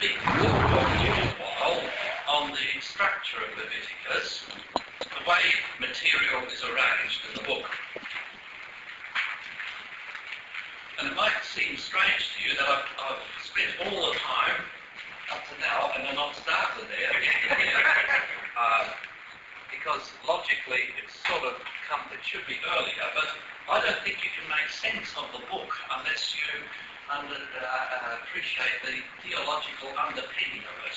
speak for a little while on the structure of Leviticus, the way material is arranged in the book. And it might seem strange to you that I've spent all the time up to now and I'm not started there because logically it should be earlier, but I don't think you can make sense of the book unless you appreciate the theological underpinning of it.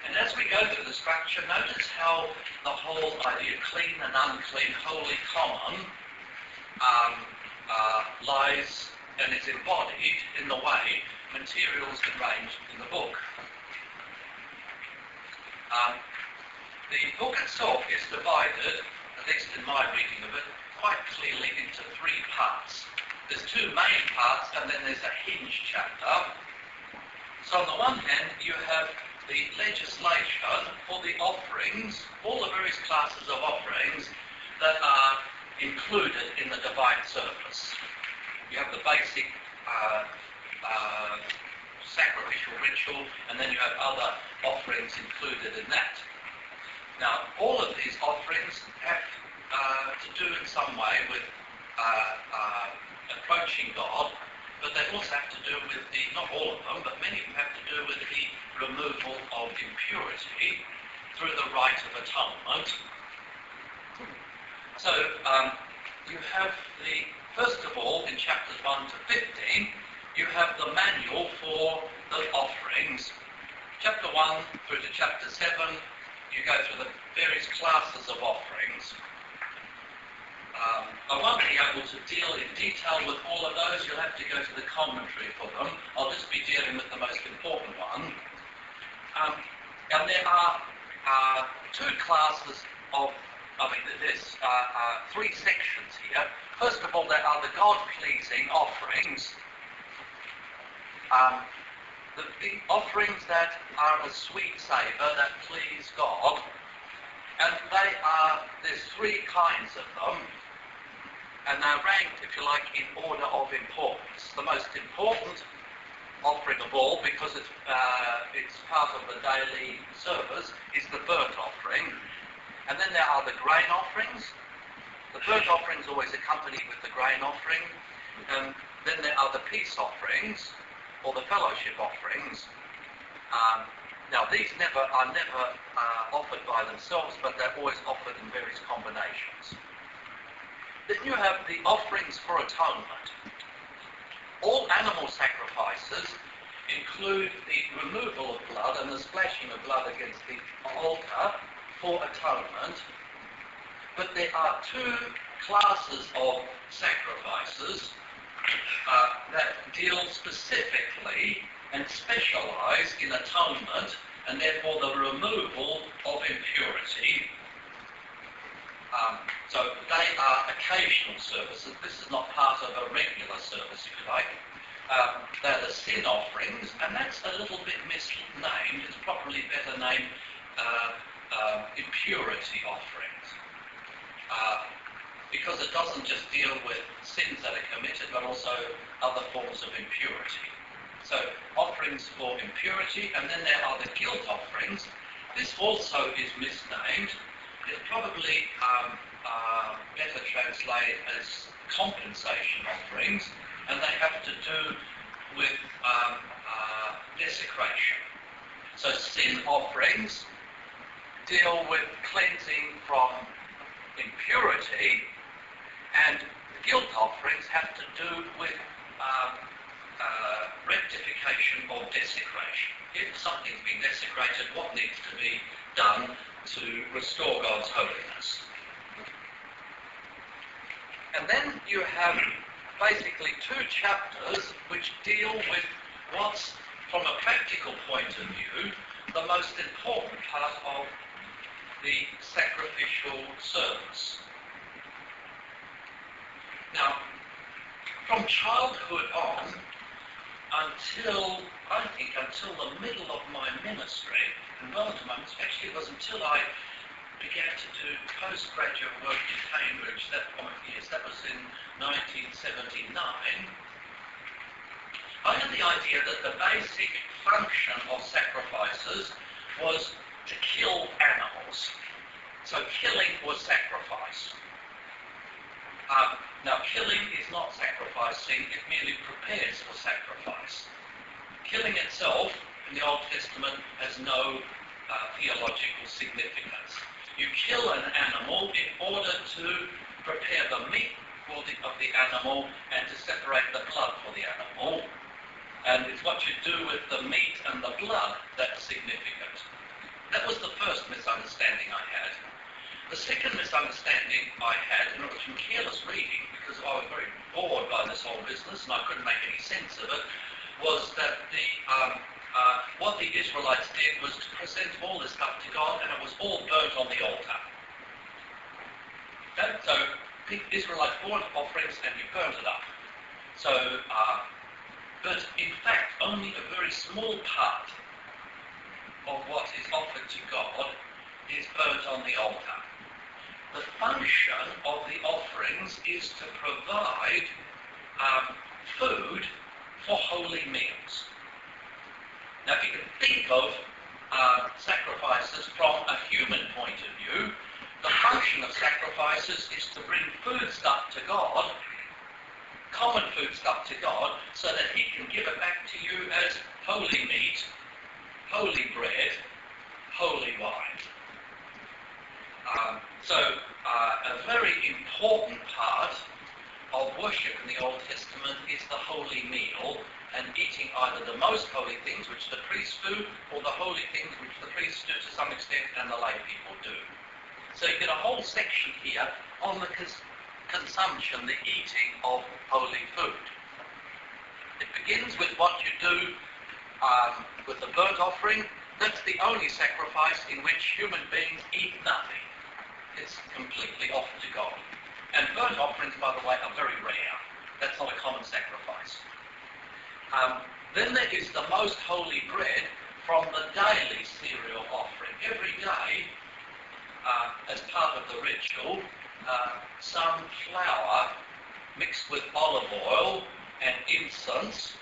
And as we go through the structure, notice how the whole idea, clean and unclean, holy, common, lies and is embodied in the way material is arranged in the book. The book itself is divided, at least in my reading of it, quite clearly into three parts. There's two main parts and then there's a hinge chapter. So on the one hand, you have the legislation for the offerings, all the various classes of offerings that are included in the divine service. You have the basic sacrificial ritual, and then you have other offerings included in that. Now, all of these offerings have to do in some way with approaching God, but they also have to do with not all of them, but many of them have to do with the removal of impurity through the rite of atonement. So, you have first of all, in chapters 1 to 15, you have the manual for the offerings. Chapter 1 through to chapter 7, you go through the various classes of offerings. I won't be able to deal in detail with all of those. You'll have to go to the commentary for them. I'll just be dealing with the most important one. And there are two classes there's three sections here. First of all, there are the God-pleasing offerings. The offerings that are a sweet savour that please God. And there's three kinds of them. And they're ranked, if you like, in order of importance. The most important offering of all, because it's part of the daily service, is the burnt offering. And then there are the grain offerings. The burnt offering is always accompanied with the grain offering. And then there are the peace offerings, or the fellowship offerings. Now these are never offered by themselves, but they're always offered in various combinations. Then you have the offerings for atonement. All animal sacrifices include the removal of blood and the splashing of blood against the altar for atonement. But there are two classes of sacrifices that deal specifically and specialize in atonement and therefore the removal of impurity. So they are occasional services. This is not part of a regular service, if you like. They're the sin offerings, and that's a little bit misnamed. It's probably better named impurity offerings. Because it doesn't just deal with sins that are committed, but also other forms of impurity. So offerings for impurity, and then there are the guilt offerings. This also is misnamed. It's probably better translated as compensation offerings, and they have to do with desecration. So sin offerings deal with cleansing from impurity, and guilt offerings have to do with rectification or desecration. If something's been desecrated, what needs to be done to restore God's holiness? And then you have basically two chapters which deal with what's, from a practical point of view, the most important part of the sacrificial service. Now, from childhood on, until the middle of my ministry, and well into my ministry, actually it was until I began to do postgraduate work in Cambridge, that was in 1979, under the idea that the basic function of sacrifices was to kill animals. So killing was sacrifice. Now killing is not sacrificing, it merely prepares for sacrifice. Killing itself in the Old Testament has no theological significance. You kill an animal in order to prepare the meat of the animal and to separate the blood for the animal. And it's what you do with the meat and the blood that's significant. That was the first misunderstanding I had. The second misunderstanding I had, and it was from careless reading, because I was very bored by this whole business and I couldn't make any sense of it, was that what the Israelites did was to present all this stuff to God, and it was all burnt on the altar. Okay? So the Israelites brought offerings and you burnt it up. So, but in fact, only a very small part of what is offered to God is burnt on the altar. The function of the offerings is to provide food for holy meals. Now, if you can think of sacrifices from a human point of view, the function of sacrifices is to bring foodstuff to God, common foodstuff to God, so that He can give it back to you as holy meat, holy bread, holy wine. A very important part of worship in the Old Testament is the holy meal, and eating either the most holy things, which the priests do, or the holy things which the priests do to some extent and the lay people do. So you get a whole section here on the consumption, the eating of holy food. It begins with what you do with the burnt offering. That's the only sacrifice in which human beings eat nothing. It's completely offered to God. And burnt offerings, by the way, are very rare. That's not a common sacrifice. Then there is the most holy bread from the daily cereal offering. Every day, as part of the ritual, some flour mixed with olive oil and incense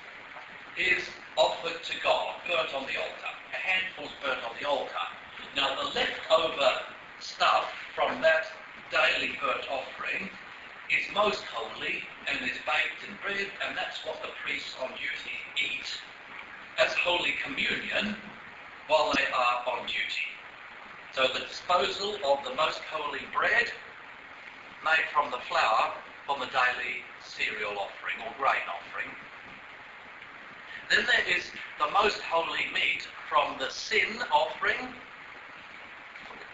is offered to God, burnt on the altar. A handful's burnt on the altar. Now the leftover stuff from that daily burnt offering is most holy and is baked in bread, and that's what the priests on duty eat as Holy Communion while they are on duty. So the disposal of the most holy bread made from the flour from the daily cereal offering or grain offering. Then there is the most holy meat from the sin offering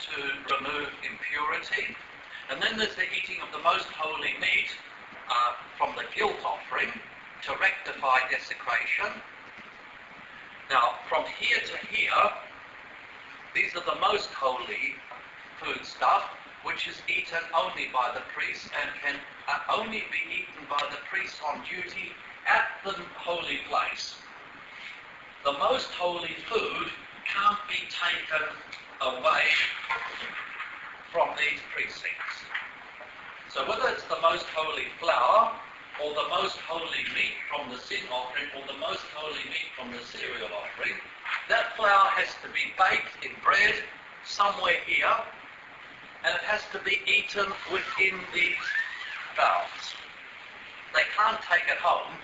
to remove impurity. And then there's the eating of the most holy meat from the guilt offering to rectify desecration. Now, from here to here, these are the most holy food stuff, which is eaten only by the priests and can only be eaten by the priests on duty at the holy place. The most holy food can't be taken away from these precincts. So whether it's the most holy flour or the most holy meat from the sin offering or the most holy meat from the cereal offering, that flour has to be baked in bread somewhere here, and it has to be eaten within these bounds. They can't take it home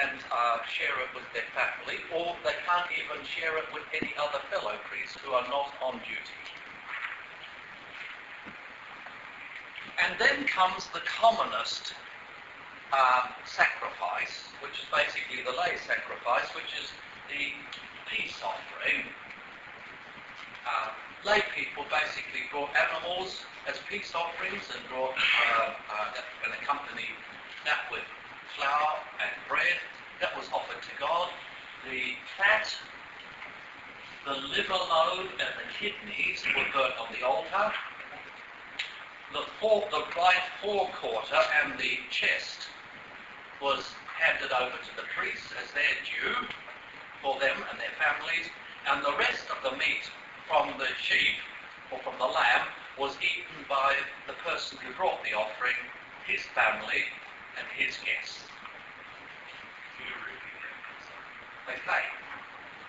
and share it with their family, or they can't even share it with any other fellow priests who are not on duty. And then comes the commonest sacrifice, which is basically the lay sacrifice, which is the peace offering. Lay people basically brought animals as peace offerings and brought and accompanied that with flour and bread. That was offered to God. The fat, the liver lobe and the kidneys were burnt on the altar. The right forequarter and the chest was handed over to the priests as their due for them and their families, and the rest of the meat from the sheep or from the lamb was eaten by the person who brought the offering, his family and his guests. Okay.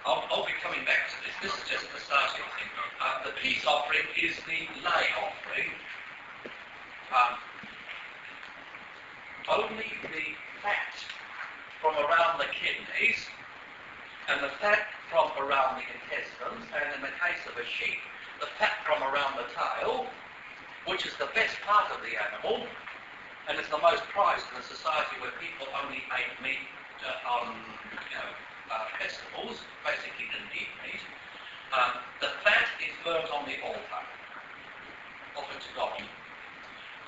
I'll be coming back to this. This is just the starting thing. The peace offering is the lay offering. Only the fat from around the kidneys and the fat from around the intestines, and in the case of a sheep, the fat from around the tail, which is the best part of the animal, and it's the most prized in a society where people only ate meat on festivals, basically didn't eat meat. The fat is burnt on the altar, offered to God.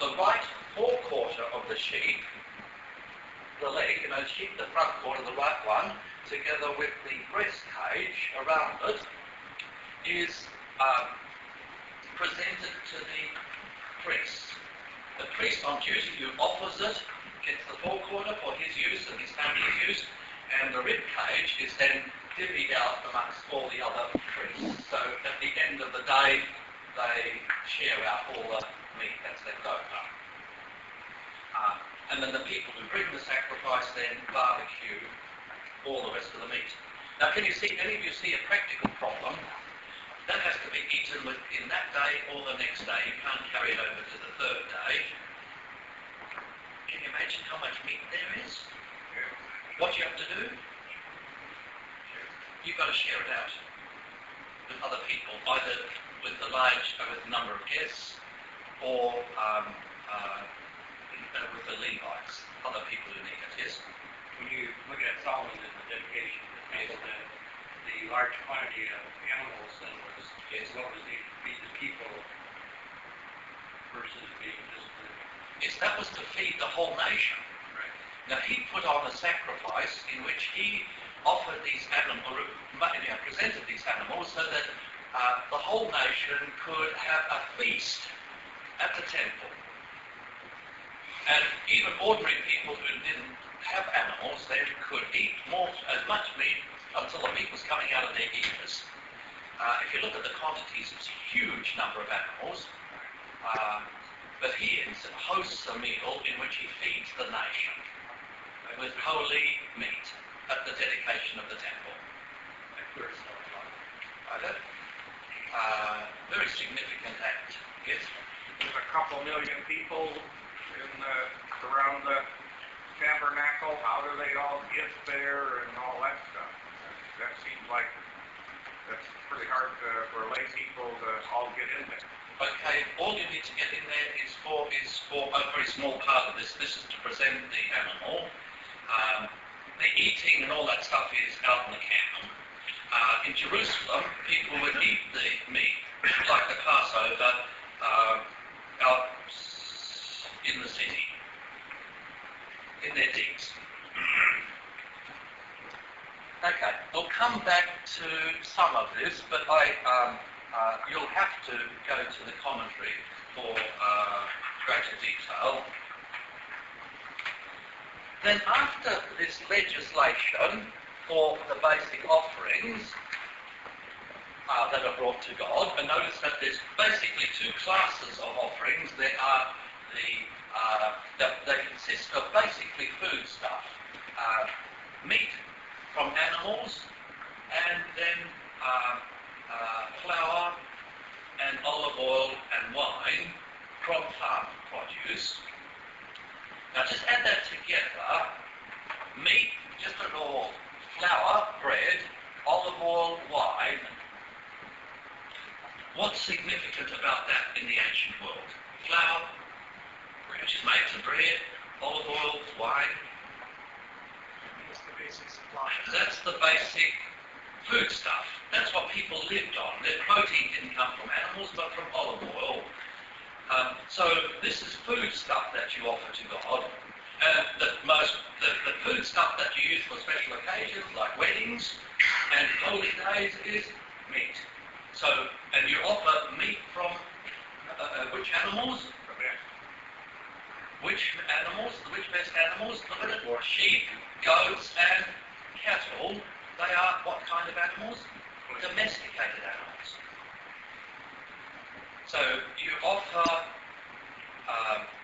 The right forequarter of the sheep, the leg, sheep, the front quarter, the right one, together with the breast cage around it, is presented to the priest. The priest on duty who offers it gets the forequarter for his use and his family's use, and the rib cage is then divvied out amongst all the other priests. So at the end of the day, they share out all the meat that's left over. And then the people who bring the sacrifice then barbecue all the rest of the meat. Now, can you see, any of you see a practical problem? That has to be eaten within that day or the next day. You can't carry it over to the third day. Can you imagine how much meat there is? What you have to do? You've got to share it out with other people, either with the number of guests, or with the Levites, other people who need it, yes? When you look at Solomon and the dedication, the large quantity of animals then was what was needed to feed the people versus being just the... Yes, that was to feed the whole nation. Right. Now he put on a sacrifice in which he offered these animals, presented these animals so that the whole nation could have a feast at the temple. And even ordinary people who didn't have animals then could eat as much meat until the meat was coming out of their ears. If you look at the quantities, it's a huge number of animals. But he hosts a meal in which he feeds the nation with holy meat at the dedication of the temple. Very significant act, yes? There's a couple million people around the tabernacle. How do they all get there and all that stuff? That seems like that's pretty hard for lay people to all get in there. Okay, all you need to get in there is for a very small part of this. This is to present the animal. The eating and all that stuff is out in the camp. In Jerusalem, people would eat the meat, like the Passover, out in the city, in their digs. Okay, we'll come back to some of this, but you'll have to go to the commentary for greater detail. Then after this legislation for the basic offerings that are brought to God, and notice that there's basically two classes of offerings. There are they consist of basically food stuff, meat from animals, and then flour and olive oil and wine from farm produce. Now just add that together: meat, just a raw flour, bread, olive oil, wine. What's significant about that in the ancient world? Flour, which is made to bread, olive oil, wine. That's the basic supply. That's the basic food stuff. That's what people lived on. Their protein didn't come from animals, but from olive oil. So this is food stuff that you offer to God. The food stuff that you use for special occasions, like weddings and holy days, is meat. So, and you offer meat from which animals? Which animals? Which best animals? Look at it. Sheep, goats, and cattle. They are what kind of animals? Domesticated animals. So you offer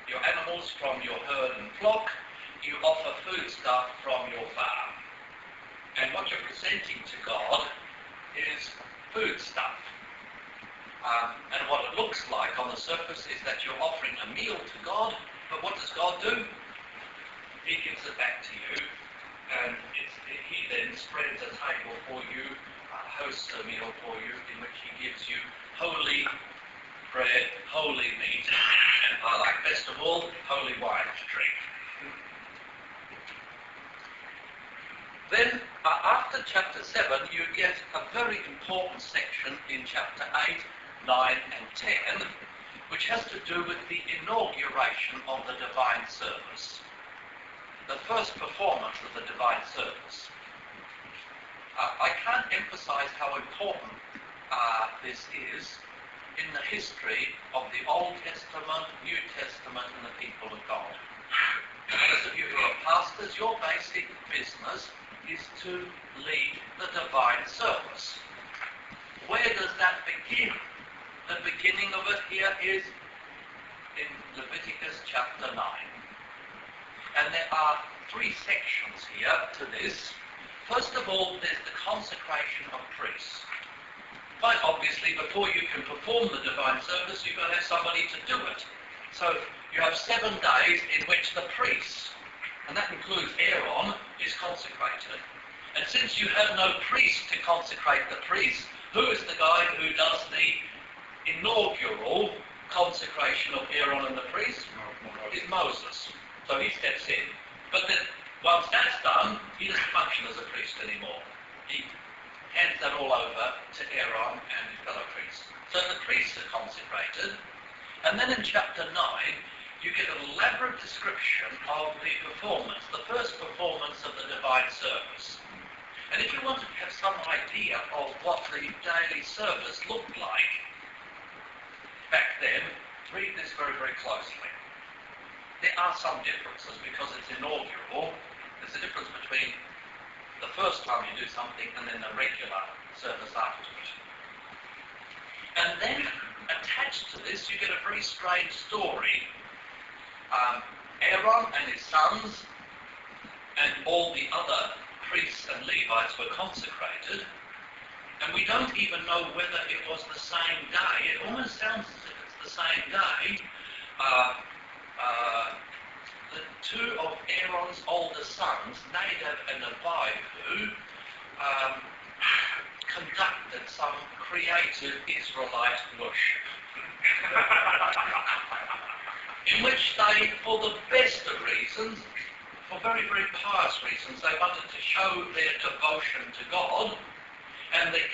your animals from your herd and flock. You offer food stuff from your farm. And what you're presenting to God is food stuff. And what it looks like on the surface is that you're offering a meal to God, but what does God do? He gives it back to you, and he then spreads a table for you, hosts a meal for you, in which he gives you holy bread, holy meat, and I like best of all, holy wine to drink. Then, after chapter 7, you get a very important section in chapter 8, 9, and 10, which has to do with the inauguration of the divine service. The first performance of the divine service. I can't emphasize how important this is in the history of the Old Testament, New Testament, and the people of God. Those of you who are pastors, your basic business is to lead the divine service. Where does that begin? The beginning of it here is in Leviticus chapter 9. And there are 3 sections here to this. First of all, there's the consecration of priests. Quite obviously, before you can perform the divine service, you've got to have somebody to do it. So you have 7 days in which the priests, and that includes Aaron, is consecrated. And since you have no priest to consecrate the priest, who is the guy who does the inaugural consecration of Aaron and the priest? Is Moses. So he steps in. But then, once that's done, he doesn't function as a priest anymore. He hands that all over to Aaron and his fellow priests. So the priests are consecrated. And then in chapter 9, you get an elaborate description of the performance, the first performance of the divine service. And if you want to have some idea of what the daily service looked like back then, read this very, very closely. There are some differences because it's inaugural. There's a difference between the first time you do something and then the regular service after it. And then attached to this, you get a very strange story. Aaron and his sons and all the other priests and Levites were consecrated, and we don't even know whether it was the same day. It almost sounds as if it's the same day. The 2 of Aaron's older sons, Nadab and Abihu, conducted some creative Israelite worship, in which they, for the best of reasons, for very, very pious reasons, they wanted to show their devotion to God and their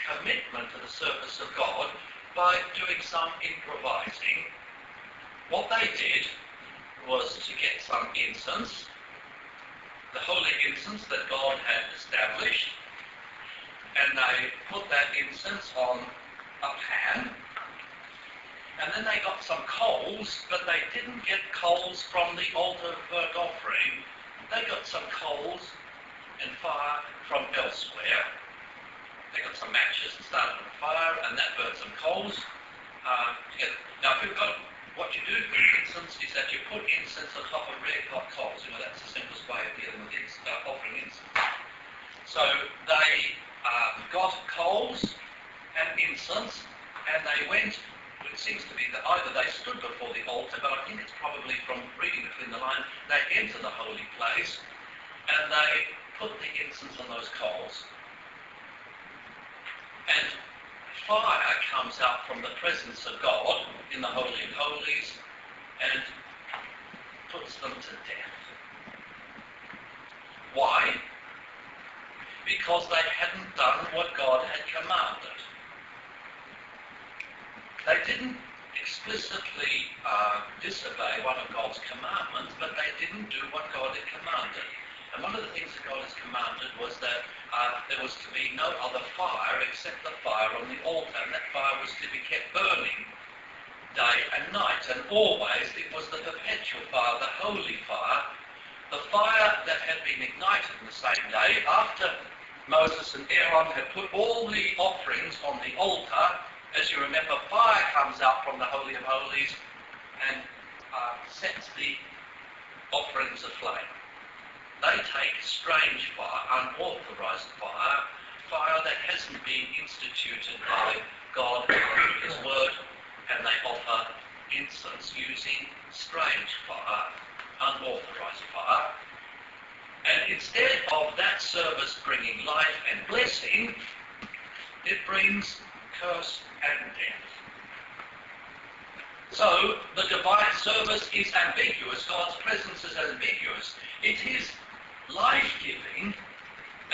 commitment to the service of God by doing some improvising. What they did was to get some incense, the holy incense that God had established, and they put that incense on a pan, and then they got some coals, but they didn't get coals from the altar of burnt offering. They got some coals and fire from elsewhere. They got some matches and started a fire, and that burned some coals together. Now, if you've got what you do with incense is that you put incense on top of red hot coals. You know, that's the simplest way of dealing with offering incense. So they got coals and incense, and they went. It seems to be that either they stood before the altar, but I think it's probably from reading between the lines, they entered the holy place, and they put the incense on those coals. And fire comes out from the presence of God in the Holy of Holies and puts them to death. Why? Because they hadn't done what God had commanded. They didn't explicitly disobey one of God's commandments, but they didn't do what God had commanded. And one of the things that God has commanded was that there was to be no other fire except the fire on the altar, and that fire was to be kept burning day and night, and always it was the perpetual fire, the holy fire, the fire that had been ignited in the same day after Moses and Aaron had put all the offerings on the altar. As you remember, fire comes out from the Holy of Holies and sets the offerings aflame. They take strange fire, unauthorized fire, fire that hasn't been instituted by God through His Word, and they offer incense using strange fire, unauthorized fire. And instead of that service bringing life and blessing, it brings curse and death. So the divine service is ambiguous. God's presence is ambiguous. It is life-giving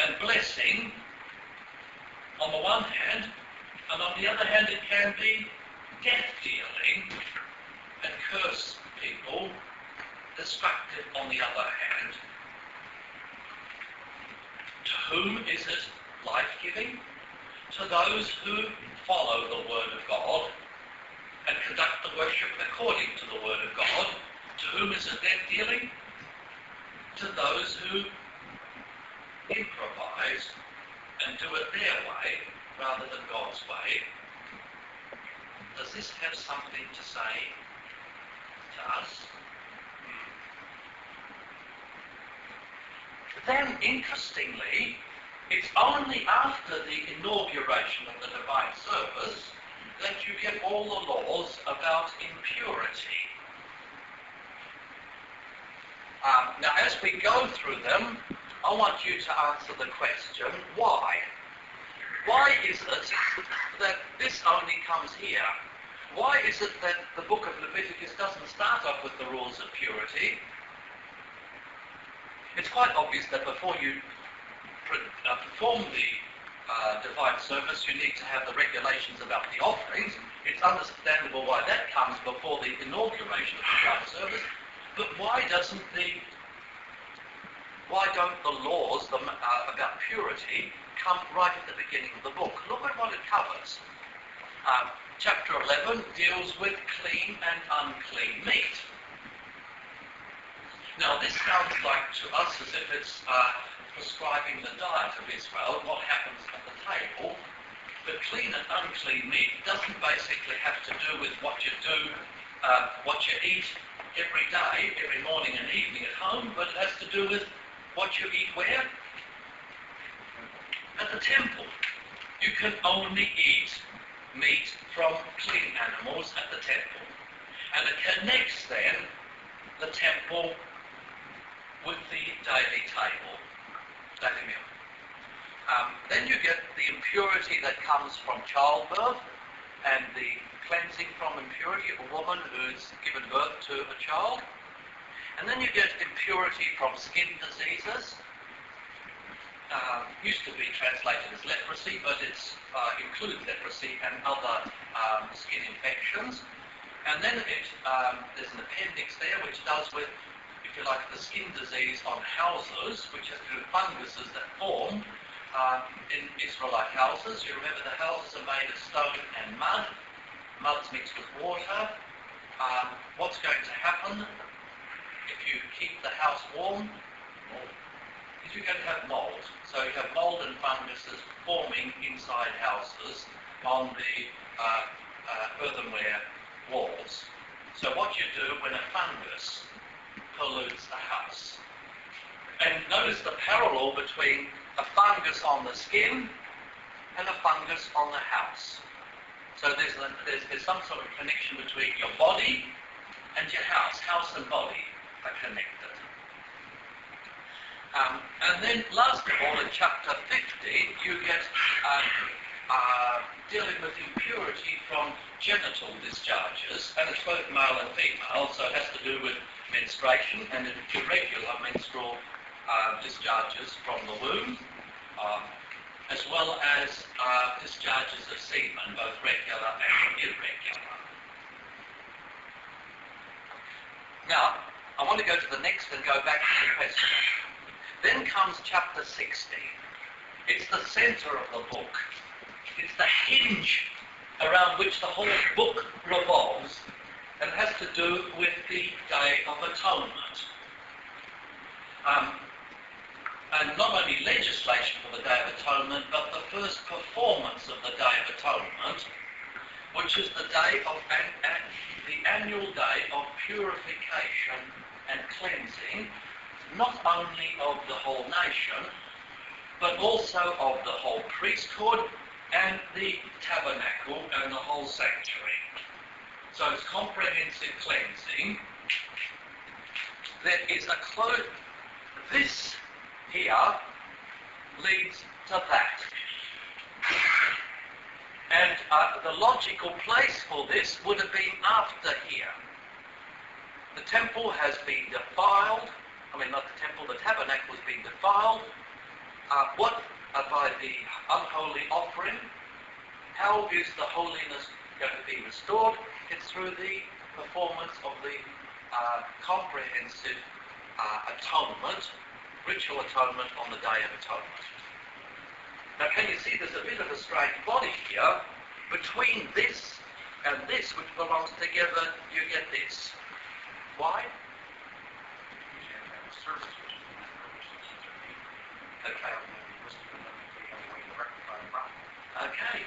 and blessing on the one hand, and on the other hand it can be death-dealing and curse people, destructive on the other hand. To whom is it life-giving? To those who follow the Word of God and conduct the worship according to the Word of God. To whom is it death-dealing? To those who improvise and do it their way rather than God's way. Does this have something to say to us? Then, interestingly, it's only after the inauguration of the divine service that you get all the laws about impurity. Now, as we go through them, I want you to answer the question, why? Why is it that this only comes here? Why is it that the book of Leviticus doesn't start off with the rules of purity? It's quite obvious that before you perform the divine service, you need to have the regulations about the offerings. It's understandable why that comes before the inauguration of the divine service. But why don't the laws about purity come right at the beginning of the book? Look at what it covers. Chapter 11 deals with clean and unclean meat. Now this sounds like to us as if it's prescribing the diet of Israel, what happens at the table. But clean and unclean meat doesn't basically have to do with what you do, what you eat every day, every morning and evening at home, but it has to do with what you eat where? At the temple. You can only eat meat from clean animals at the temple. And it connects then the temple with the daily table, daily meal. Then you get the impurity that comes from childbirth and the cleansing from impurity of a woman who's given birth to a child. And then you get impurity from skin diseases. Used to be translated as leprosy, but it includes leprosy and other skin infections. And then there's an appendix there which does with, if you like, the skin disease on houses, which has to do with funguses that form in Israelite houses. You remember the houses are made of stone and mud. Mud's mixed with water. What's going to happen if you keep the house warm? Is you're going to have mold. So you have mold and funguses forming inside houses on the earthenware walls. So what you do when a fungus pollutes a house. And notice the parallel between a fungus on the skin and a fungus on the house. So there's some sort of connection between your body and your house. House and body are connected. And then last of all, in chapter 50, you get dealing with impurity from genital discharges, and it's both male and female, so it has to do with menstruation and irregular menstrual discharges from the womb, as well as discharges of semen, both regular and irregular. Now, I want to go to the next and go back to the question. Then comes chapter 60. It's the center of the book. It's the hinge around which the whole book revolves, and has to do with the Day of Atonement. And not only legislation for the Day of Atonement, but the first performance of the Day of Atonement, which is the day of the annual day of purification and cleansing, not only of the whole nation, but also of the whole priesthood and the tabernacle and the whole sanctuary. So it's comprehensive cleansing. There is a close. This here leads to that. And the logical place for this would have been after here. The temple has been defiled. Not the temple, the tabernacle has been defiled. By the unholy offering? How is the holiness going to be restored? It's through the performance of the comprehensive atonement, ritual atonement on the Day of Atonement. Now can you see there's a bit of a strange body here? Between this and this, which belongs together, you get this. Why? Okay.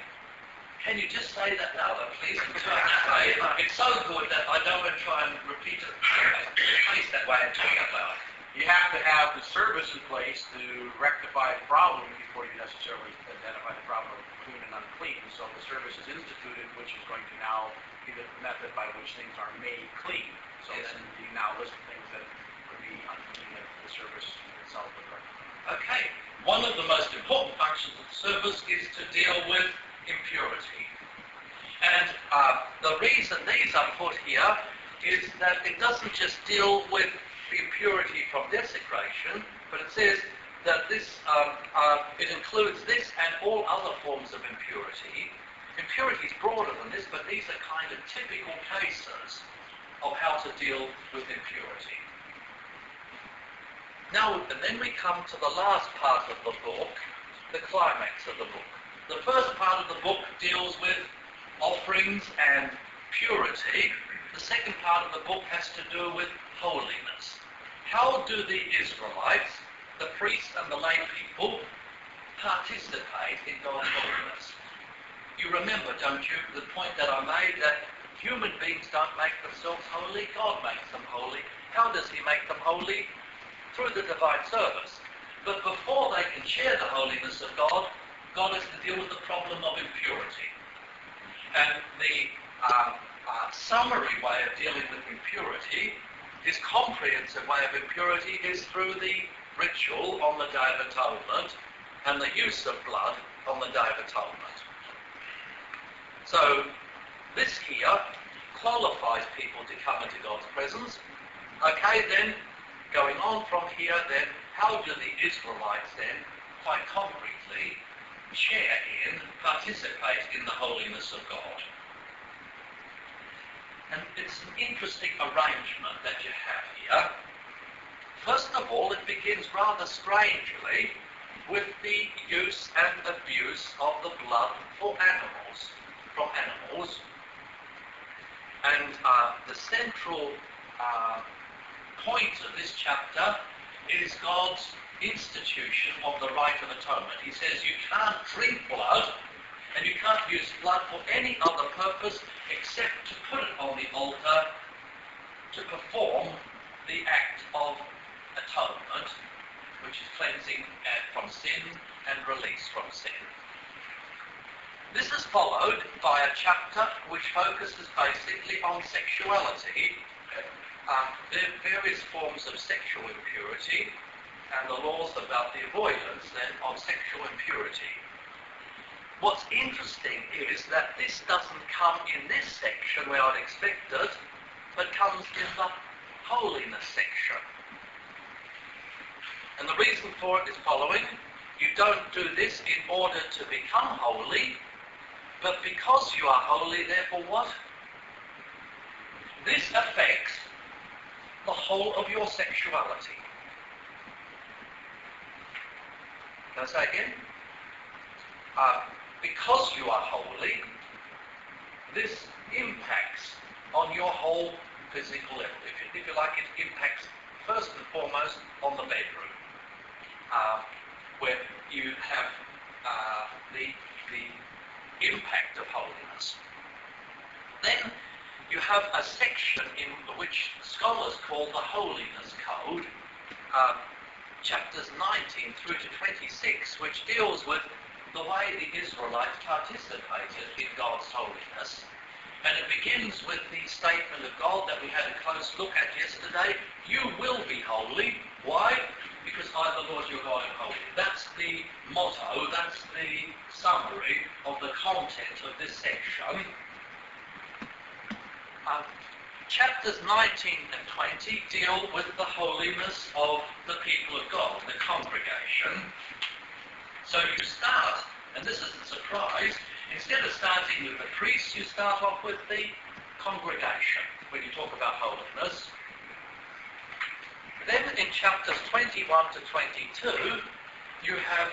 Can you just say that now, though, please? It's so good that I don't want to try and repeat it place that way and talk about it. You have to have the service in place to rectify the problem before you necessarily identify the problem of clean and unclean. So the service is instituted, which is going to now be the method by which things are made clean. So Yes. then you now list things that would be unclean if the service itself would rectify. Okay. One of the most important functions of the service is to deal with impurity. And the reason these are put here is that it doesn't just deal with the impurity from desecration, but it says that this it includes this and all other forms of impurity. Impurity is broader than this, but these are kind of typical cases of how to deal with impurity. Now, and then we come to the last part of the book, the climax of the book. The first part of the book deals with offerings and purity. The second part of the book has to do with holiness. How do the Israelites, the priests and the lay people, participate in God's holiness? You remember, don't you, the point that I made that human beings don't make themselves holy, God makes them holy. How does he make them holy? Through the divine service. But before they can share the holiness of God, God has to deal with the problem of impurity. And the summary way of dealing with impurity, his comprehensive way of impurity, is through the ritual on the Day of Atonement and the use of blood on the Day of Atonement. So this here qualifies people to come into God's presence. Okay, then, going on from here, then, how do the Israelites then, quite concretely, share in, participate in the holiness of God? And it's an interesting arrangement that you have here. First of all, it begins rather strangely with the use and abuse of the blood from animals. And the central point of this chapter is God's institution of the rite of atonement. He says you can't drink blood and you can't use blood for any other purpose except to put it on the altar to perform the act of atonement, which is cleansing from sin and release from sin. This is followed by a chapter which focuses basically on sexuality. There are various forms of sexual impurity and the laws about the avoidance then of sexual impurity. What's interesting is that this doesn't come in this section where I'd expect it, but comes in the holiness section. And the reason for it is following. You don't do this in order to become holy, but because you are holy, therefore what? This affects the whole of your sexuality. Can I say again? Because you are holy, this impacts on your whole physical level. If you like, it impacts first and foremost on the bedroom, where you have the impact of holiness. Then you have a section in which scholars call the holiness code, chapters 19 through to 26, which deals with the way the Israelites participated in God's holiness. And it begins with the statement of God that we had a close look at yesterday. You will be holy. Why? Because I, the Lord your God, am holy. That's the motto, that's the summary of the content of this section. Chapters 19 and 20 deal with the holiness of the people of God, the congregation. So you start, and this is a surprise, instead of starting with the priests, you start off with the congregation when you talk about holiness. Then in chapters 21 to 22, you have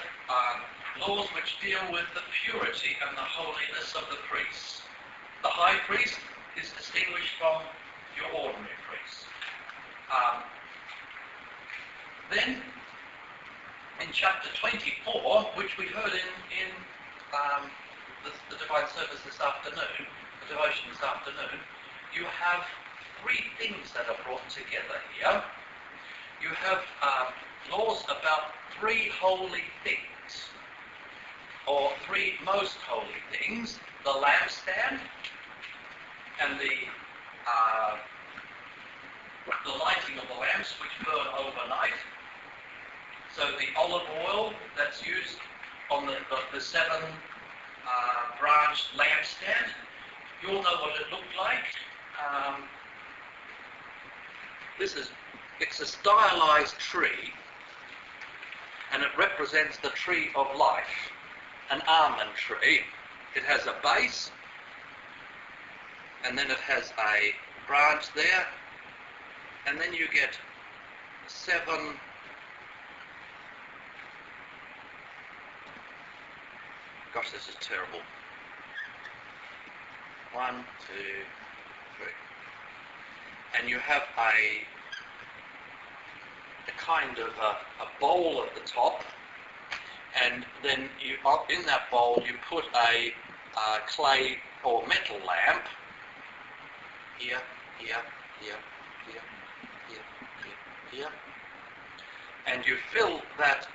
laws which deal with the purity and the holiness of the priests. The high priest is distinguished from your ordinary priests. Then in chapter 24, which we heard in the divine service this afternoon, the devotion this afternoon, you have three things that are brought together here. You have laws about three holy things, or three most holy things: the lampstand, and the lighting of the lamps which burn overnight. So the olive oil that's used on the seven branched lampstand, you all know what it looked like. It's a stylized tree, and it represents the tree of life, an almond tree. It has a base, and then it has a branch there, and then you get seven gosh, this is terrible. 1, 2, 3. And you have a kind of a bowl at the top, and then you, in that bowl you put a clay or metal lamp here, here, here, here, here, here, here, and you fill that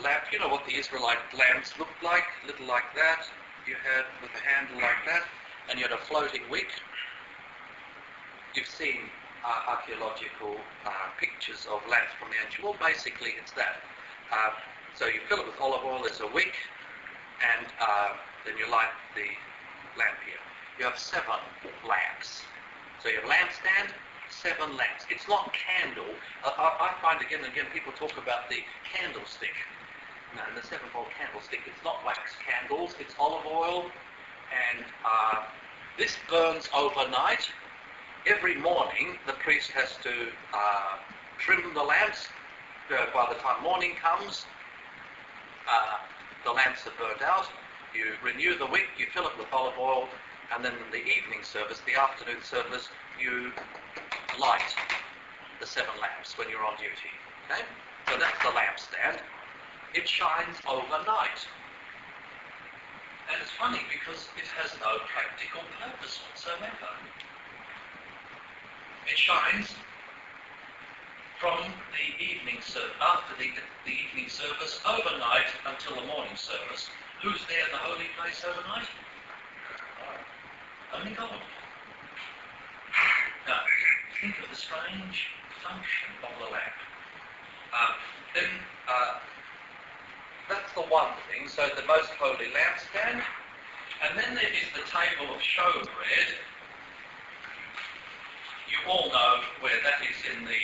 lamp. You know what the Israelite lamps looked like, little like that. You had with a handle like that, and you had a floating wick. You've seen archaeological pictures of lamps from the ancient world. Basically, it's that. So you fill it with olive oil. There's a wick, and then you light the lamp here. You have 7 lamps. So you have lampstand, 7 lamps. It's not candle. I find again and again people talk about the candlestick. No, the 7-fold candlestick. It's not wax candles. It's olive oil, and this burns overnight. Every morning the priest has to trim the lamps. By the time morning comes, the lamps are burnt out. You renew the wick. You fill it with olive oil. And then in the evening service, the afternoon service, you light the 7 lamps when you're on duty. Okay? So that's the lampstand. It shines overnight. And it's funny because it has no practical purpose whatsoever. It shines from the evening service, after the evening service, overnight until the morning service. Who's there in the holy place overnight? Only God. Now, think of the strange function of the lamp. Then, that's the one thing, so the most holy lampstand. And then there is the table of showbread. You all know where that is in the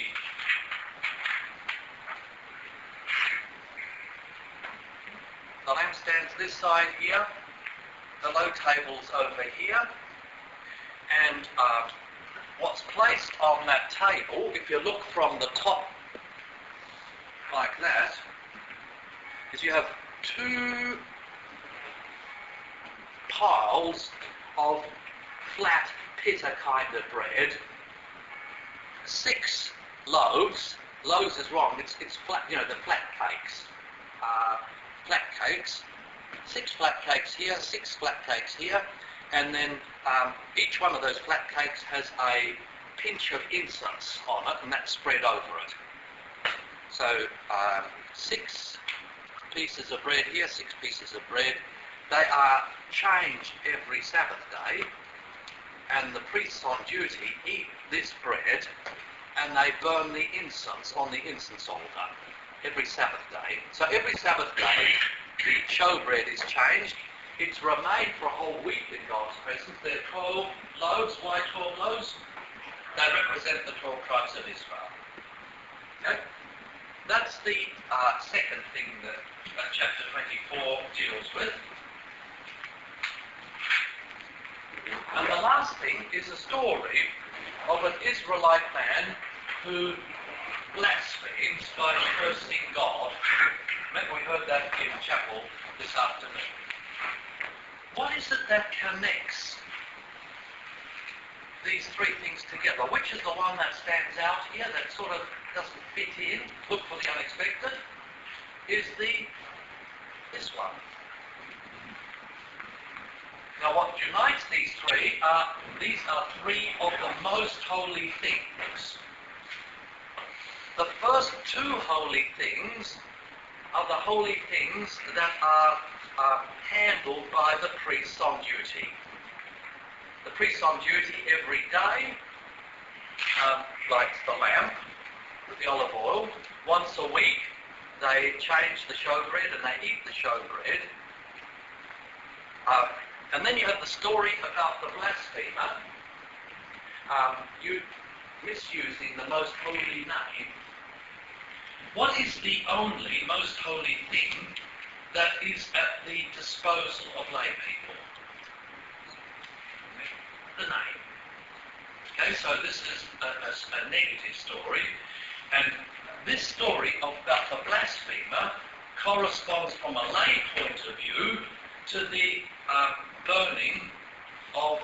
lampstand's this side here, the low table's over here, and what's placed on that table, if you look from the top like that, is you have 2 piles of flat pita kind of bread, 6 loaves. Loaves is wrong, it's flat, you know, the flat cakes. Flat cakes, 6 flat cakes here, 6 flat cakes here, and then each one of those flat cakes has a pinch of incense on it, and that's spread over it. So 6 pieces of bread here, 6 pieces of bread. They are changed every Sabbath day, and the priests on duty eat this bread, and they burn the incense on the incense altar every Sabbath day. So every Sabbath day, the showbread is changed. It's remained for a whole week in God's presence. There are 12 loaves. Why 12 loaves? They represent the 12 tribes of Israel. Okay? That's the second thing that chapter 24 deals with. And the last thing is a story of an Israelite man who blasphemes by cursing God. Remember, we heard that in chapel this afternoon. What is it that connects these 3 things together? Which is the one that stands out here, that sort of doesn't fit in, look for the unexpected? Is this one. Now what unites these 3 are 3 of the most holy things. The first 2 holy things are the holy things that are handled by the priests on duty. The priests on duty every day lights the lamp with the olive oil. Once a week they change the showbread and they eat the showbread. And then you have the story about the blasphemer misusing the most holy name. What is the only most holy thing that is at the disposal of lay people? The name. Okay, so this is a negative story, and this story about the blasphemer corresponds from a lay point of view to the burning of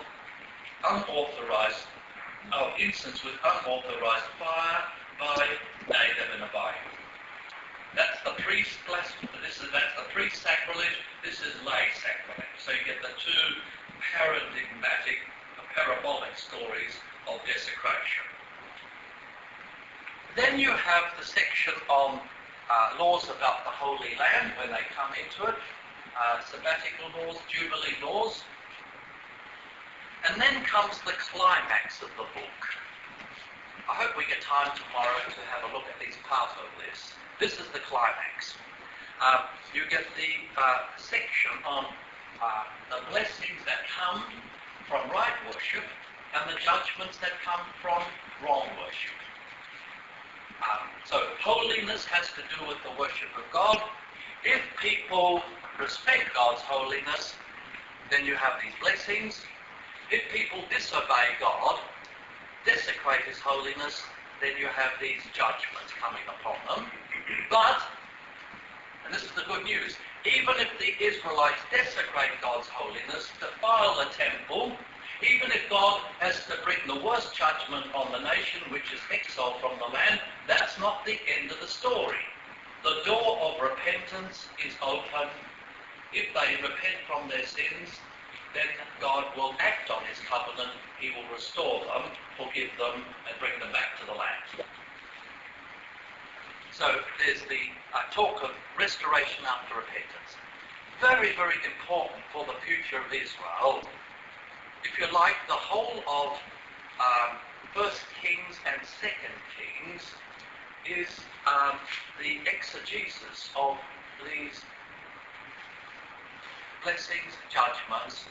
incense with unauthorized fire by Nadab and Abihu. That's the priest blasphemy. That's the priest sacrilege. This is lay sacrilege. So you get the 2 parabolic stories of desecration. Then you have the section on laws about the Holy Land when they come into it, sabbatical laws, jubilee laws. And then comes the climax of the book. I hope we get time tomorrow to have a look at these parts of this. This is the climax. You get the section on the blessings that come from right worship and the judgments that come from wrong worship. So holiness has to do with the worship of God. If people respect God's holiness, then you have these blessings. If people disobey God, desecrate His holiness, then you have these judgments coming upon them. But, and this is the good news, even if the Israelites desecrate God's holiness, defile the temple, even if God has to bring the worst judgment on the nation, which is exiled from the land, that's not the end of the story. The door of repentance is open. If they repent from their sins, then God will act on His covenant. He will restore them, forgive them, and bring them back to the land. So there's the talk of restoration after repentance. Very, very important for the future of Israel. If you like, the whole of 1 Kings and 2 Kings is the exegesis of these blessings, judgments,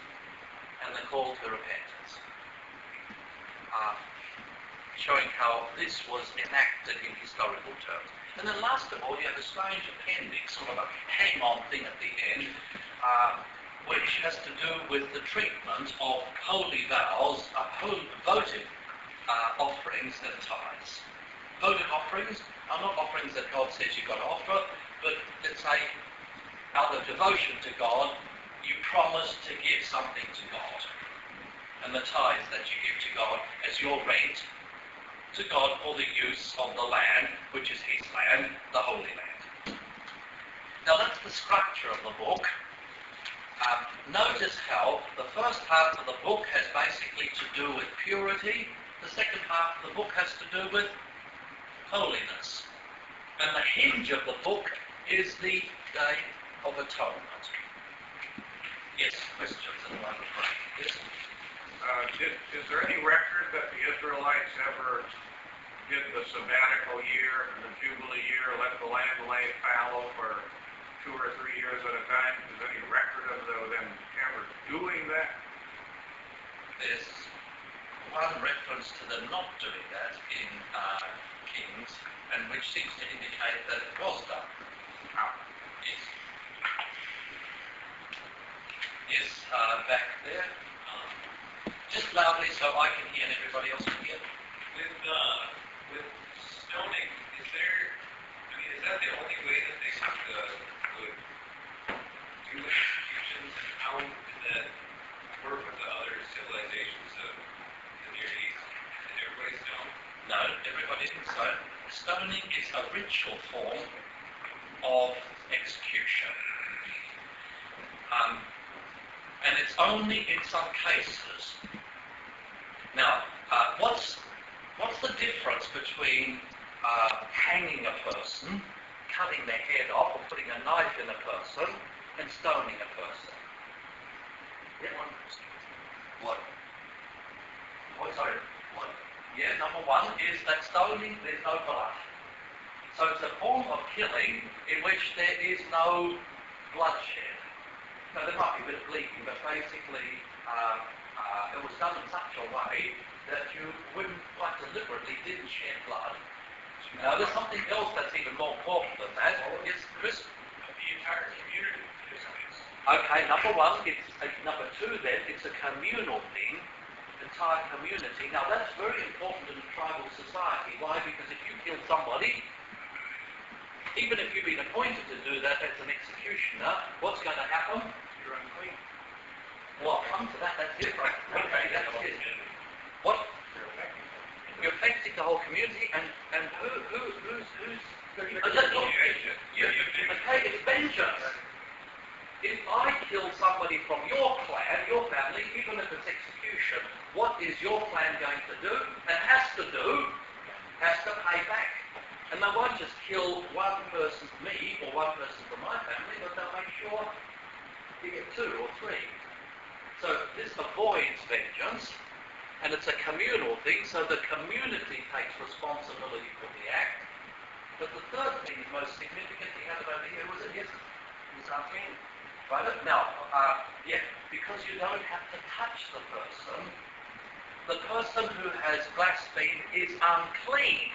and the call to repentance. Showing how this was enacted in historical terms. And then last of all, you have a strange appendix, sort of a hang-on thing at the end, which has to do with the treatment of holy vows, votive offerings and tithes. Votive offerings are not offerings that God says you've got to offer, but let's say out of devotion to God, you promise to give something to God. And the tithes that you give to God as your rent to God for the use of the land, which is His land, the Holy Land. Now that's the structure of the book. Notice how the first half of the book has basically to do with purity. The second half of the book has to do with holiness. And the hinge of the book is the Day of Atonement. Yes, questions in one way. Yes. Is there any record that the Israelites ever did the sabbatical year and the Jubilee year, let the land lay fallow for 2 or 3 years at a time? Is there any record of them ever doing that? There's one reference to them not doing that in Kings, and which seems to indicate that it was done. Yes. Yes, back there. Just loudly so I can hear and everybody else can hear. With stoning, is that the only way that they would do executions, and how did that work with the other civilizations of the Near East? Did everybody stone? No, everybody didn't stone. Stoning is a ritual form of execution. And it's only in some cases. Now, what's the difference between hanging a person, cutting their head off, or putting a knife in a person, and stoning a person? Yeah. What? What? Sorry. What? Yeah. Number one is that stoning, there's no blood. So it's a form of killing in which there is no bloodshed. Now there might be a bit of bleeding, but basically it was done in such a way that you wouldn't quite deliberately didn't shed blood. Now there's something else that's even more important than that. Yes, Chris? The entire community is. Okay, number one, number two then, it's a communal thing, entire community. Now that's very important in a tribal society. Why? Because if you kill somebody, even if you've been appointed to do that as an executioner, what's going to happen? You're unclean. Well, I'll come to that, that's different. Okay, that's it. What? You're affecting the whole community, and who's okay, it's vengeance. If I kill somebody from your clan, your family, even if it's execution, what is your clan going to do? And has to pay back. And they won't just kill one person for me or one person for my family, but they'll make sure you get 2 or 3. So this avoids vengeance, and it's a communal thing, so the community takes responsibility for the act. But the third thing, most significant, you have it over here, was it? Yes? It was unclean. Right? Now, because you don't have to touch the person. The person who has blasphemed is unclean.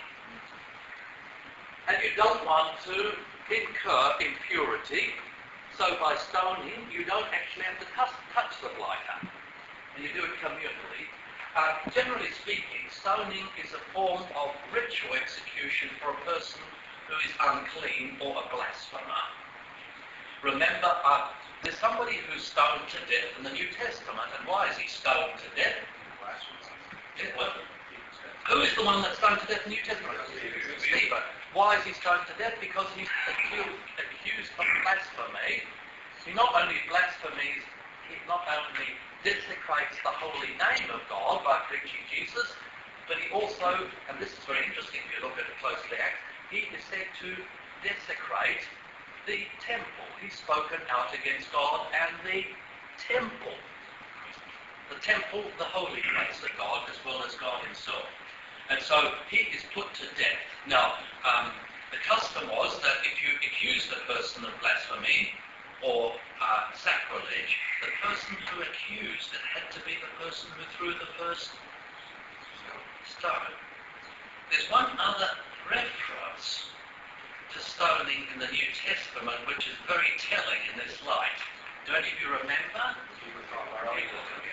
And you don't want to incur impurity, so by stoning, you don't actually have to touch the blighter. And you do it communally. Generally speaking, stoning is a form of ritual execution for a person who is unclean or a blasphemer. Remember, there's somebody who's stoned to death in the New Testament, and why is he stoned to death? Who is the one that's stoned to death in the New Testament? Stephen. Why is he stoned to death? Because he's accused of blasphemy. He not only blasphemies, he not only desecrates the holy name of God by preaching Jesus, but he also, and this is very interesting if you look at it closely, he is said to desecrate the temple. He's spoken out against God and the temple. The temple, the holy place of God, as well as God himself. And so he is put to death. Now, the custom was that if you accused a person of blasphemy or sacrilege, the person who accused it had to be the person who threw the first stone. There's one other reference to stoning in the New Testament which is very telling in this light. Do any of you remember?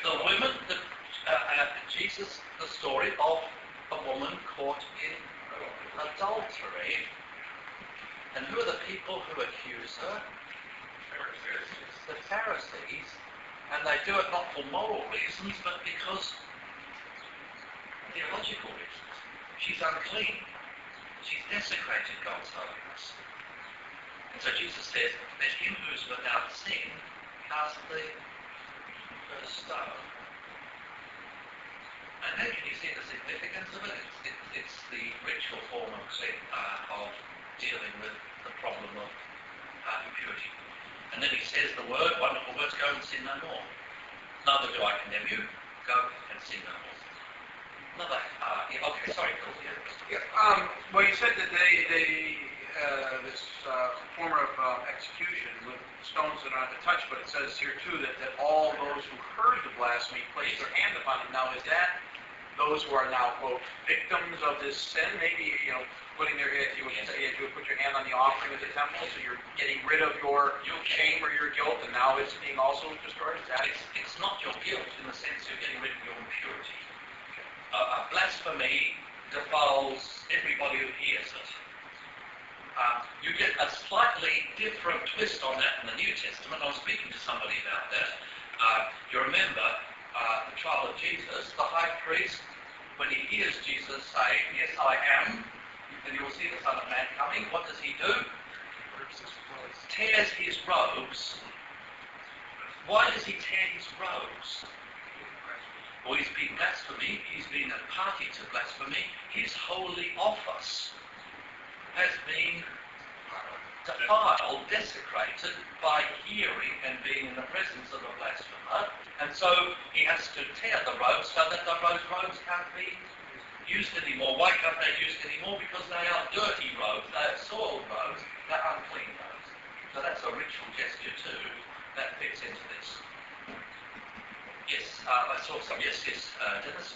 The women, Jesus, the story of a woman caught in adultery. And who are the people who accuse her? The Pharisees. And they do it not for moral reasons, but because theological reasons. She's unclean. She's desecrated God's holiness. And so Jesus says, let him who's without sin cast the first stone. And then can you see the significance of it? It's the ritual form of dealing with the problem of impurity. And then he says the wonderful words, go and sin no more. Neither do I condemn you, go and sin no more. Okay, sorry, Phil. Well, you said that this form of execution with stones that aren't to touch, but it says here too that all those who heard the blasphemy placed their hand upon them. Now, is that those who are now, quote, victims of this sin? Maybe, putting their, if you would put your hand on the offering of the temple, so you're getting rid of your shame or your guilt, and now it's being also destroyed? Is that It's not your guilt in the sense you're getting rid of your impurity. Blasphemy defiles everybody who hears it. You get a slightly different twist on that in the New Testament. I was speaking to somebody about that. You remember the trial of Jesus, the high priest, when he hears Jesus say, yes, I am, and you will see the Son of Man coming, what does he do? Tears his robes. Why does he tear his robes? Well, he's been blasphemy, he's been a party to blasphemy. His holy office has been defiled, desecrated by hearing and being in the presence of a blasphemer. And so he has to tear the robes so that those robes can't be used anymore. Why can't they be used anymore? Because they are dirty robes, they are soiled robes, they're unclean robes. So that's a ritual gesture too that fits into this. Yes, I saw some. Yes, Dennis?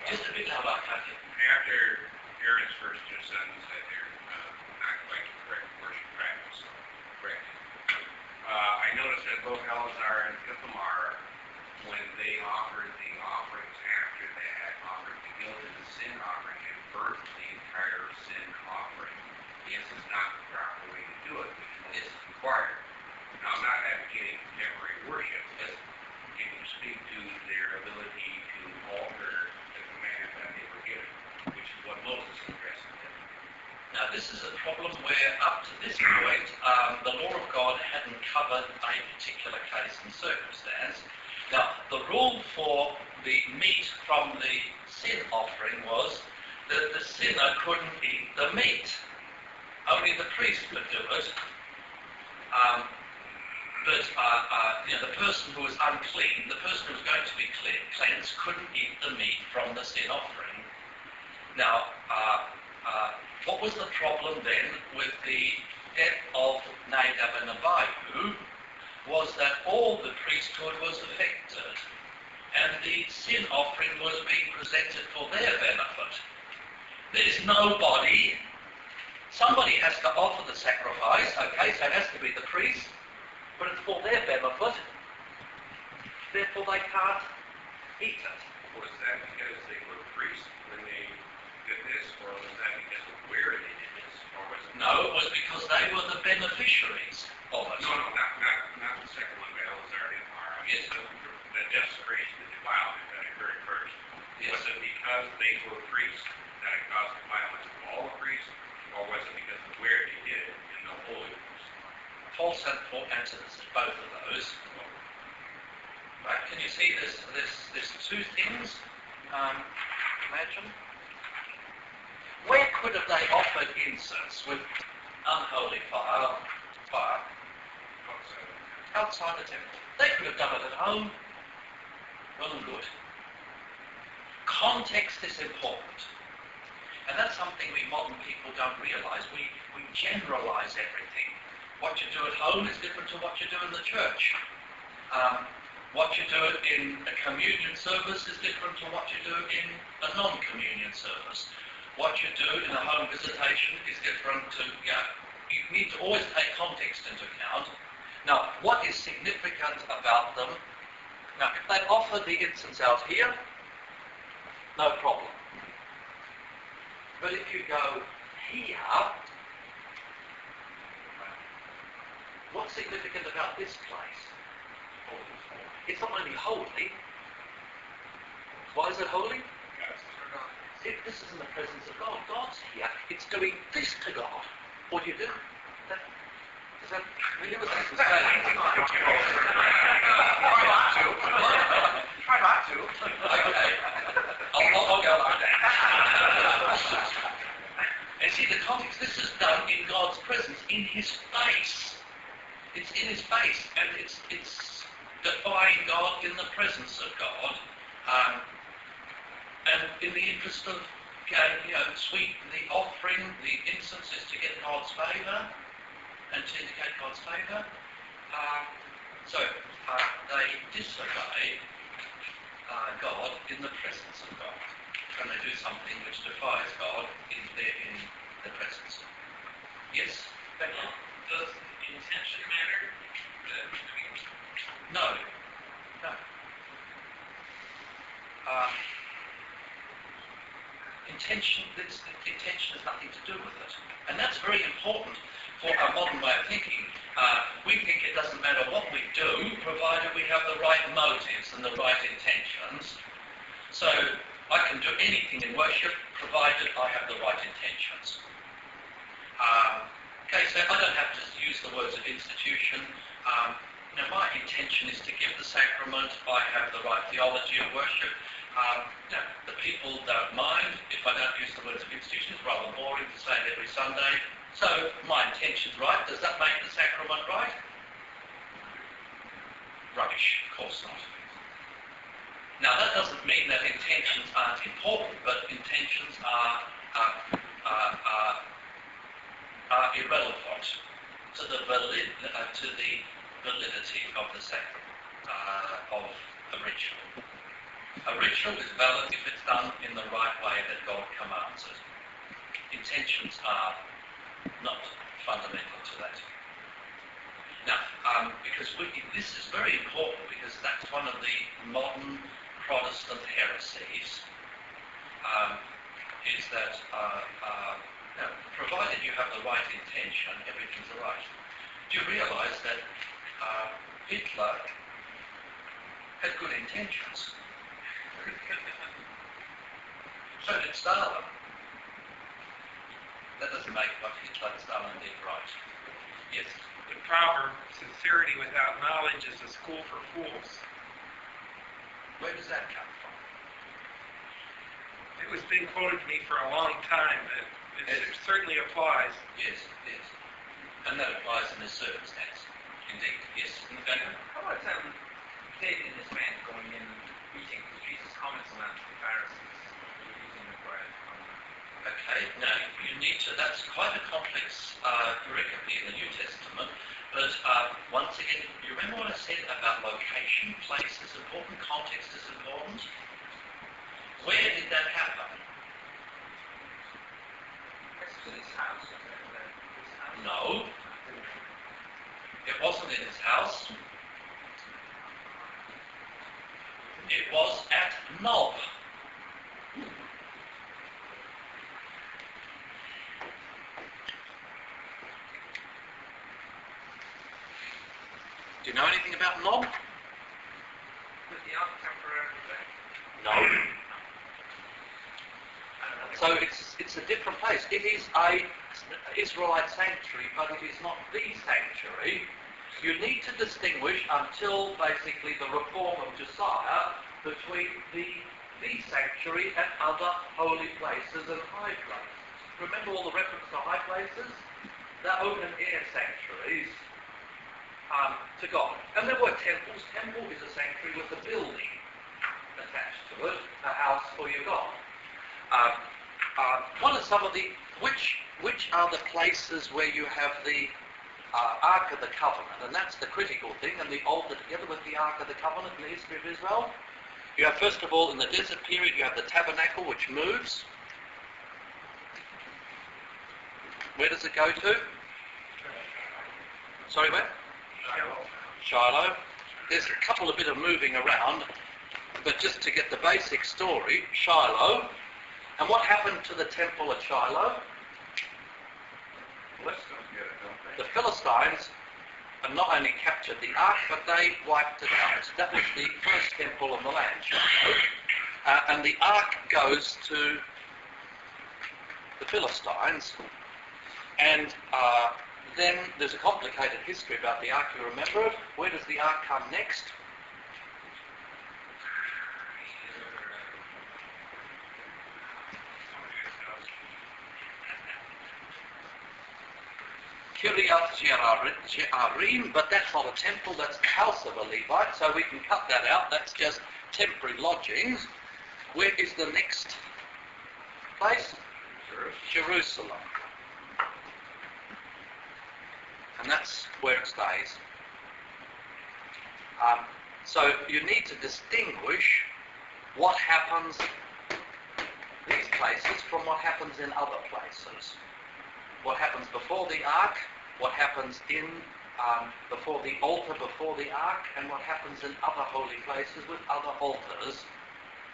Just a bit louder, I can't hear. After Aaron's first two sons said they're not quite the correct worship practice. Correct. I noticed that both Eleazar and Ithamar, when they offered the offerings after that, offered the guilt and the sin offering and burnt the entire sin offering. This is not the proper way to do it, which is required. Now, I'm not advocating contemporary worship, but can you speak to their ability to alter the command that they were given, which is what Moses addressed in it? Now, this is a problem where, up to this point, the law of God hadn't covered a particular case and circumstance. Now, the rule for the meat from the sin offering was that the sinner couldn't eat the meat. Only the priest could do it. The person who was unclean, the person who was going to be cleansed, couldn't eat the meat from the sin offering. Now, what was the problem then with the death of Nadab and Abihu was that all the priesthood was affected, and the sin offering was being presented for their benefit. There's nobody. Somebody has to offer the sacrifice, okay, so it has to be the priest, but it's for their benefit, therefore they can't eat it. Was that because they were priests when they did this, or was that because of where they did this, or was it? No, it was because they were the beneficiaries of it. No, not the second one, but Eleazar and Ithamar. Yes, the desecration, the defilement that occurred first. Yes. Was it because they were priests that it caused defilement of all the priests, or was it because of where they did it in the Holy Ghost? False and answers to both of those. Right, can you see there's two things? Imagine. Where could have they offered incense with unholy fire? Outside the temple. They could have done it at home. Well and good. Context is important. And that's something we modern people don't realize. We generalize everything. What you do at home is different to what you do in the church. What you do in a communion service is different to what you do in a non-communion service. What you do in a home visitation is different to, you need to always take context into account. Now, what is significant about them? Now, if they offer the incense out here, no problem. But if you go here, what's significant about this place? It's not only holy. Why is it holy? This is in the presence of God. God's here. It's doing this to God. What do you do? Does that really what that's saying? Try not to. Okay. I'll go like that. you see the context, this is done in God's presence, in his face. It's in his face, and it's defying God in the presence of God. And in the interest of, the offering, the incense is to get God's favour and to indicate God's favour. So they disobey God in the presence of God, and they do something which defies God in the presence. Yes? Does intention matter? No. Intention has nothing to do with it. And that's very important for our modern way of thinking. We think it doesn't matter what we do, provided we have the right motives and the right intentions. So I can do anything in worship, provided I have the right intentions. So I don't have to use the words of institution. My intention is to give the sacrament. I have the right theology of worship. The people don't mind if I don't use the words of institution. It's rather boring to say it every Sunday. So my intention's right. Does that make the sacrament right? Rubbish, of course not. Now that doesn't mean that intentions aren't important, but intentions are irrelevant to the validity of the sacrament, of a ritual. A ritual is valid if it's done in the right way that God commands it. Intentions are not fundamental to that. Now, because this is very important, because that's one of the modern Protestant heresies, is that provided you have the right intention, everything's all right. Do you realise that Hitler had good intentions? So did Stalin. That doesn't make what Hitler and Stalin did right. Yes? The proverb, sincerity without knowledge is a school for fools. Where does that come from? It was being quoted to me for a long time, but it certainly applies. Yes. And that applies in this circumstance. Indeed. Yes? How about David and his men going in and eating? Jesus comments on that to the Pharisees, eating the bread. Okay, now you need to, that's quite a complex pericope in the New Testament, but once again, you remember what I said about location? Place is important, context is important. Where did that happen? In his house. No. It wasn't in his house. It was at Nob. Do you know anything about Nob? Was the ark temporarily there? No. So it's a different place. It is a Israelite sanctuary, but it is not the sanctuary. You need to distinguish until basically the reform of Josiah between the sanctuary and other holy places and high places. Remember all the reference to high places? They're open air sanctuaries to God. And there were temples. Temple is a sanctuary with a building attached to it, a house for your God. What are some of the, which are the places where you have the Ark of the Covenant? And that's the critical thing, and the altar together with the Ark of the Covenant in the history of Israel. You have, first of all, in the desert period, you have the tabernacle, which moves. Where does it go to? Sorry, where? Shiloh. There's a couple of bit of moving around, but just to get the basic story, Shiloh. And what happened to the temple at Shiloh? The Philistines not only captured the ark, but they wiped it out. That was the first temple on the land, Shiloh. And the ark goes to the Philistines. And then there's a complicated history about the ark. You remember it? Where does the ark come next? Kiryat Jearim, but that's not a temple, that's the house of a Levite, so we can cut that out. That's just temporary lodgings. Where is the next place? Jerusalem. And that's where it stays. So you need to distinguish what happens these places from what happens in other places. What happens before the ark, what happens in before the altar, before the ark, and what happens in other holy places with other altars.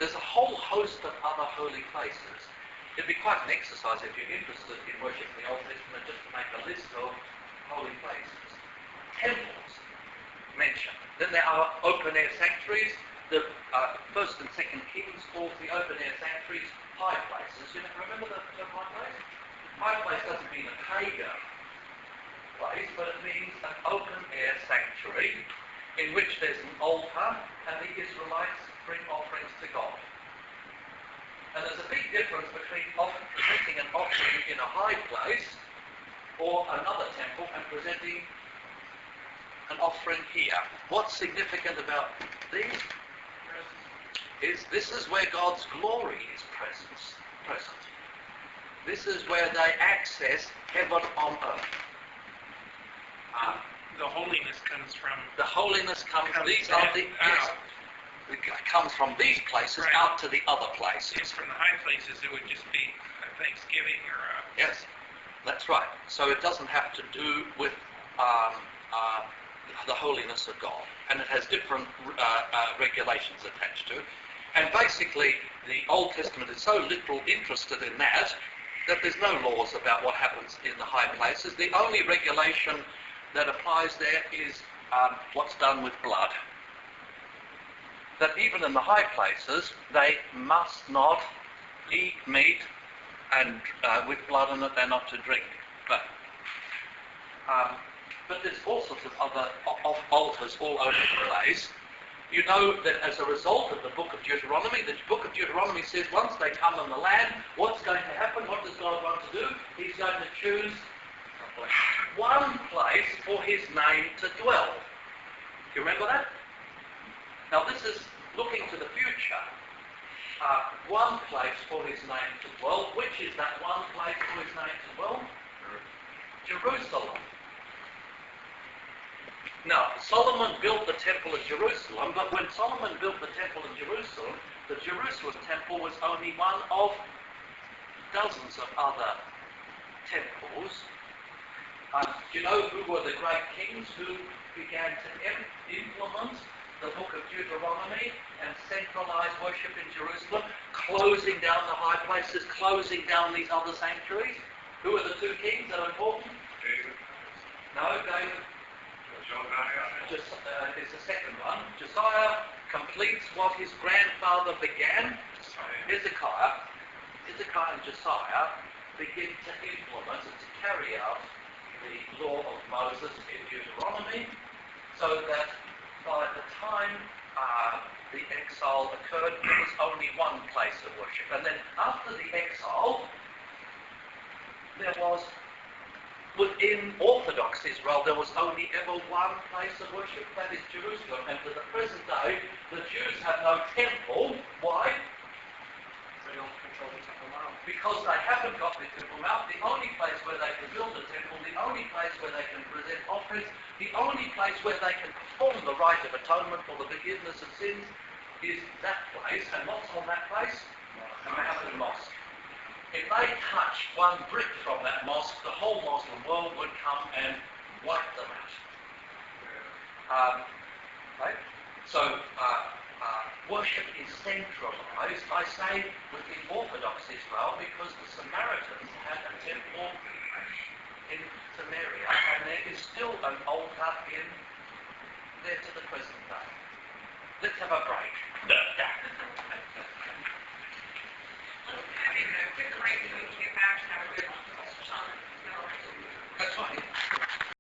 There's a whole host of other holy places. It'd be quite an exercise if you're interested in worshiping the Old Testament just to make a list of holy places. Temples mentioned. Then there are open-air sanctuaries. The First and Second Kings calls the open-air sanctuaries high places. You remember the term high place? High place doesn't mean a pagan place, but it means an open-air sanctuary in which there's an altar and the Israelites bring offerings to God. And there's a big difference between presenting an offering in a high place or another temple and presenting an offering here. What's significant about these is this is where God's glory is present. This is where they access heaven on earth. The holiness comes from... The holiness comes from these places Right. out to the other places. If from the high places, it would just be a Thanksgiving or a... Yes, that's right. So it doesn't have to do with the holiness of God, and it has different regulations attached to it. And basically, the Old Testament is so little interested in that there's no laws about what happens in the high places. The only regulation that applies there is what's done with blood. That even in the high places, they must not eat meat and with blood in it, they're not to drink. But there's all sorts of other altars all over the place. You know that as a result of the book of Deuteronomy, the book of Deuteronomy says once they come in the land, what's going to happen? What does God want to do? He's going to choose one place for his name to dwell. Do you remember that? Now this is looking to the future. One place for his name to dwell. Which is that one place for his name to dwell? Jerusalem. Now, Solomon built the temple in Jerusalem, but when Solomon built the temple in Jerusalem, the Jerusalem temple was only one of dozens of other temples. Do you know who were the great kings who began to implement the book of Deuteronomy and centralize worship in Jerusalem, closing down the high places, closing down these other sanctuaries? Who are the two kings that are important? David. No, David. Josiah. Is the second one. Josiah completes what his grandfather began. Hezekiah and Josiah begin to implement and to carry out the law of Moses in Deuteronomy, so that by the time the exile occurred, there was only one place of worship. And then after the exile, there was, within Orthodox Israel, there was only ever one place of worship, that is Jerusalem. And to the present day, the Jews have no temple. Why? They don't control the Temple Mount. Because they haven't got the Temple Mount. The only place where they can build a temple, the only place where they can present offerings, the only place where they can perform the rite of atonement for the forgiveness of sins is that place. And what's on that place? The Mountain Mosque. If they touch one brick from that mosque, the whole Muslim world would come and wipe them out. Right? So worship is centralized, I say, within Orthodox Israel, because the Samaritans had a temple in Samaria, and there is still an altar in there to the present day.